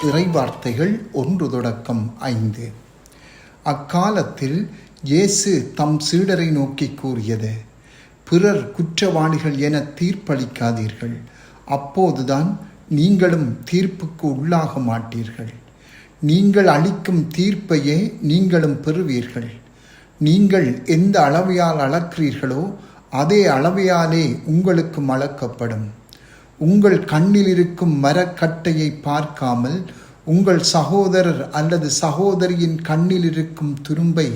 இறைவார்த்தைகள் 1-5. அக்காலத்தில் இயேசு தம் சீடரை நோக்கி கூறியது: பிறர் குற்றவாளிகள் என தீர்ப்பளிக்காதீர்கள், அப்போதுதான் நீங்களும் தீர்ப்புக்கு உள்ளாக மாட்டீர்கள். நீங்கள் அளிக்கும் தீர்ப்பையே நீங்களும் பெறுவீர்கள். நீங்கள் எந்த அளவையால் அளக்கிறீர்களோ அதே அளவையாலே உங்களுக்கும் அளக்கப்படும். உங்கள் கண்ணில் இருக்கும் மரக்கட்டையை பார்க்காமல் உங்கள் சகோதரர் அல்லது சகோதரியின் கண்ணில் இருக்கும் துரும்பை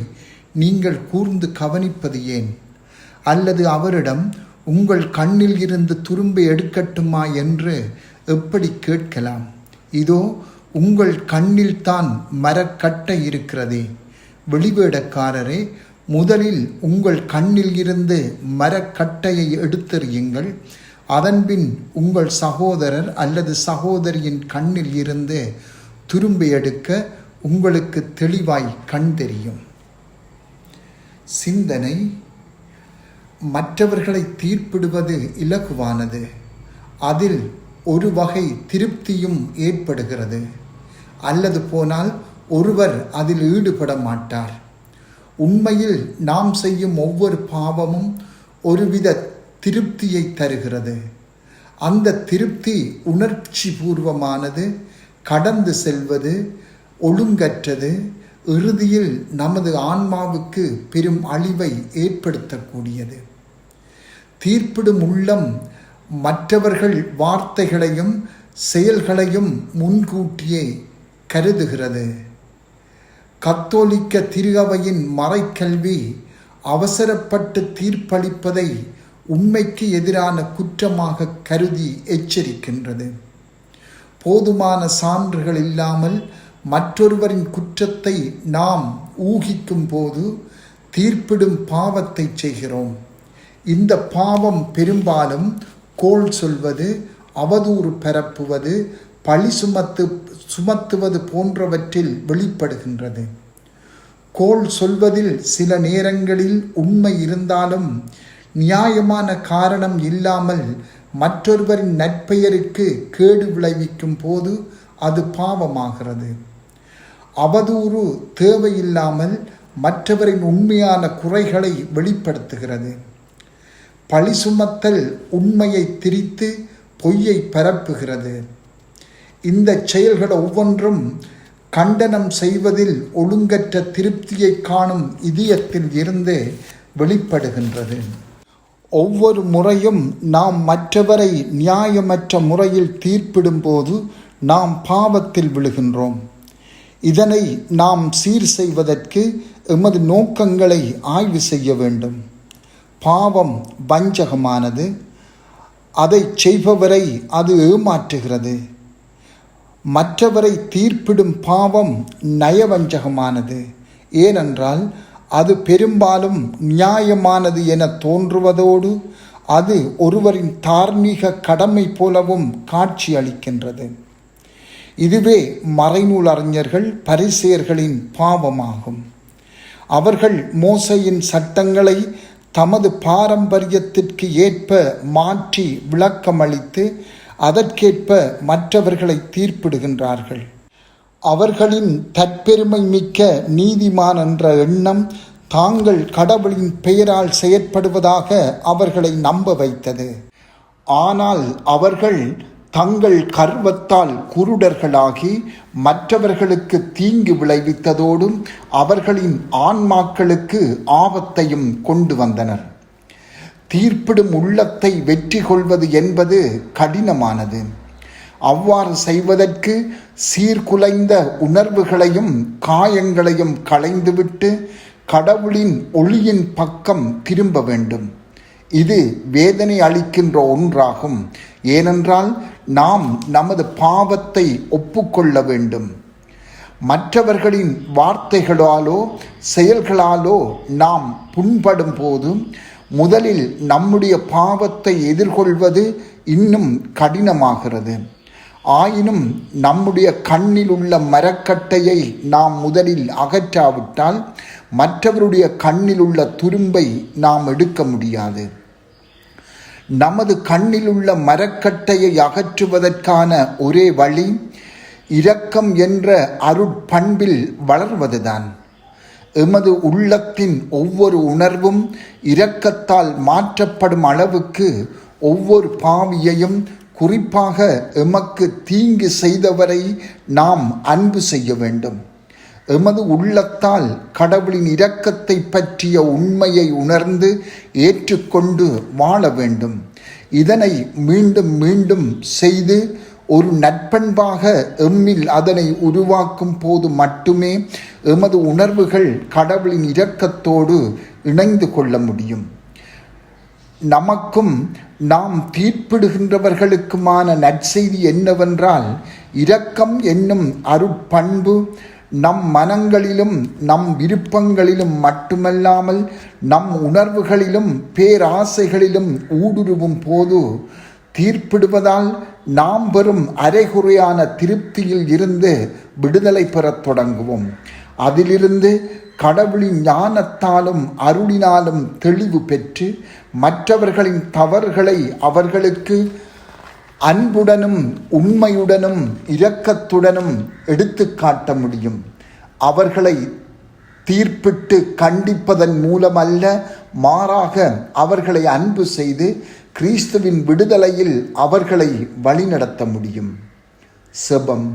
நீங்கள் கூர்ந்து கவனிப்பது ஏன்? அல்லது அவரிடம் உங்கள் கண்ணில் இருந்து துரும்பை எடுக்கட்டுமா என்று எப்படி கேட்கலாம்? இதோ உங்கள் கண்ணில் தான் மரக்கட்டை இருக்கிறதே. வெளிவேடக்காரரே, முதலில் உங்கள் கண்ணில் இருந்து மரக்கட்டையை எடுத்தெறியுங்கள். அதன்பின் உங்கள் சகோதரர் அல்லது சகோதரியின் கண்ணில் இருந்து துரும்பை எடுக்க உங்களுக்கு தெளிவாய் கண் தெரியும். சிந்தனை: மற்றவர்களை தீர்ப்பிடுவது இலகுவானது. அதில் ஒரு வகை திருப்தியும் ஏற்படுகிறது. அல்லது போனால் ஒருவர் அதில் ஈடுபட மாட்டார். உண்மையில் நாம் செய்யும் ஒவ்வொரு பாவமும் ஒருவித திருப்தியை தருகிறது. அந்த திருப்தி உணர்ச்சி பூர்வமானது, கடந்து செல்வது, ஒழுங்கற்றது, இறுதியில் நமது ஆன்மாவுக்கு பெரும் அழிவை ஏற்படுத்தக்கூடியது. தீர்ப்பிடும் உள்ளம் மற்றவர்கள் வார்த்தைகளையும் செயல்களையும் முன்கூட்டியே கருதுகிறது. கத்தோலிக்க திருஅவையின் மறைக்கல்வி அவசரப்பட்டு தீர்ப்பளிப்பதை உண்மைக்கு எதிரான குற்றமாக கருதி எச்சரிக்கின்றது. போதுமான சான்றுகள் இல்லாமல் மற்றொருவரின் குற்றத்தை நாம் ஊகிக்கும் போது தீர்ப்பிடும் பாவத்தை செய்கிறோம். இந்த பாவம் பெரும்பாலும் கோள் சொல்வது, அவதூறு பரப்புவது, பழி சுமத்துவது போன்றவற்றில் வெளிப்படுகின்றது. கோள் சொல்வதில் சில நேரங்களில் உண்மை இருந்தாலும் நியாயமான காரணம் இல்லாமல் மற்றொருவரின் நற்பெயருக்கு கேடு விளைவிக்கும் போது அது பாவமாகிறது. அவதூறு தேவையில்லாமல் மற்றவரின் உண்மையான குறைகளை வெளிப்படுத்துகிறது. பழி சுமத்தல் உண்மையை திரித்து பொய்யை பரப்புகிறது. இந்த செயல்கள் ஒவ்வொன்றும் கண்டனம் செய்வதில் ஒழுங்கற்ற திருப்தியை காணும் இதயத்தில் இருந்து வெளிப்படுகின்றது. ஒவ்வொரு முறையும் நாம் மற்றவரை நியாயமற்ற முறையில் தீர்ப்பிடும் போது நாம் பாவத்தில் விழுகின்றோம். இதனை நாம் சீர் செய்வதற்கு எமது நோக்கங்களை ஆய்வு செய்ய வேண்டும். பாவம் வஞ்சகமானது. அதை செய்பவரை அது ஏமாற்றுகிறது. மற்றவரை தீர்ப்பிடும் பாவம் நயவஞ்சகமானது. ஏனென்றால் அது பெரும்பாலும் நியாயமானது என தோன்றுவதோடு அது ஒருவரின் தார்மீக கடமை போலவும் காட்சி அளிக்கின்றது. இதுவே மறைநூல் அறிஞர்கள் பரிசேயர்களின் பாவமாகும். அவர்கள் மோசையின் சட்டங்களை தமது பாரம்பரியத்திற்கு ஏற்ப மாற்றி விளக்கமளித்து அதற்கேற்ப மற்றவர்களை தீர்ப்பிடுகின்றார்கள். அவர்களின் தற்பெருமை மிக்க நீதிமான் என்ற எண்ணம் தாங்கள் கடவுளின் பெயரால் செயற்படுவதாக அவர்களை நம்ப வைத்தது. ஆனால் அவர்கள் தங்கள் கர்வத்தால் குருடர்களாகி மற்றவர்களுக்கு தீங்கு விளைவித்ததோடும் அவர்களின் ஆன்மாக்களுக்கு ஆபத்தையும் கொண்டு வந்தனர். தீர்ப்பிடும் உள்ளத்தை வெற்றி கொள்வது என்பது கடினமானது. அவ்வாறு செய்வதற்கு சீர்குலைந்த உணர்வுகளையும் காயங்களையும் களைந்துவிட்டு கடவுளின் ஒளியின் பக்கம் திரும்ப வேண்டும். இது வேதனை அளிக்கின்ற ஒன்றாகும். ஏனென்றால் நாம் நமது பாவத்தை ஒப்புக்கொள்ள வேண்டும். மற்றவர்களின் வார்த்தைகளாலோ செயல்களாலோ நாம் புண்படும் போது முதலில் நம்முடைய பாவத்தை எதிர்கொள்வது இன்னும் கடினமாகிறது. ஆயினும் நம்முடைய கண்ணில் உள்ள மரக்கட்டையை நாம் முதலில் அகற்றாவிட்டால் மற்றவருடைய கண்ணில் உள்ள துரும்பை நாம் எடுக்க முடியாது. நமது கண்ணில் உள்ள மரக்கட்டையை அகற்றுவதற்கான ஒரே வழி இரக்கம் என்ற அருட்பண்பில் வளர்வதுதான். எமது உள்ளத்தின் ஒவ்வொரு உணர்வும் இரக்கத்தால் மாற்றப்படும் அளவுக்கு ஒவ்வொரு பாவியையும், குறிப்பாக எமக்கு தீங்கு செய்தவரை நாம் அன்பு செய்ய வேண்டும். எமது உள்ளத்தால் கடவுளின் இரக்கத்தை பற்றிய உண்மையை உணர்ந்து ஏற்றுக்கொண்டு வாழ வேண்டும். இதனை மீண்டும் மீண்டும் செய்து ஒரு நற்பண்பாக எம்மில் அதனை உருவாக்கும் போது மட்டுமே எமது உணர்வுகள் கடவுளின் இரக்கத்தோடு இணைந்து கொள்ள முடியும். நமக்கும் நாம் தீர்ப்பிடுகின்றவர்களுக்குமான நற்செய்தி என்னவென்றால், இரக்கம் என்னும் அருட்பண்பு நம் மனங்களிலும் நம் விருப்பங்களிலும் மட்டுமல்லாமல் நம் உணர்வுகளிலும் பேராசைகளிலும் ஊடுருவும் போது தீர்ப்பிடுவதால் நாம் பெறும் அரைகுறையான திருப்தியில் இருந்து விடுதலை பெறத் தொடங்குவோம். அதிலிருந்து கடவுளின் ஞானத்தாலும் அருளினாலும் தெளிவு பெற்று மற்றவர்களின் தவறுகளை அவர்களுக்கு அன்புடனும் உண்மையுடனும் இரக்கத்துடனும் எடுத்து காட்ட முடியும். அவர்களை தீர்ப்பிட்டு கண்டிப்பதன் மூலமல்ல, மாறாக அவர்களை அன்பு செய்து கிறிஸ்துவின் விடுதலையில் அவர்களை வழிநடத்த முடியும். செபம்.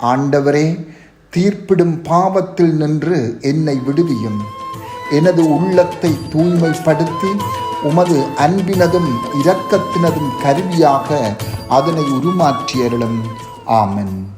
ஆண்டவரே, தீர்ப்பிடும் பாவத்தில் நின்று என்னை விடுவியும். எனது உள்ளத்தை தூய்மைப்படுத்தி உமது அன்பினதும் இரக்கத்தினதும் கருவியாக அதனை உருமாற்றியருளும். ஆமென்.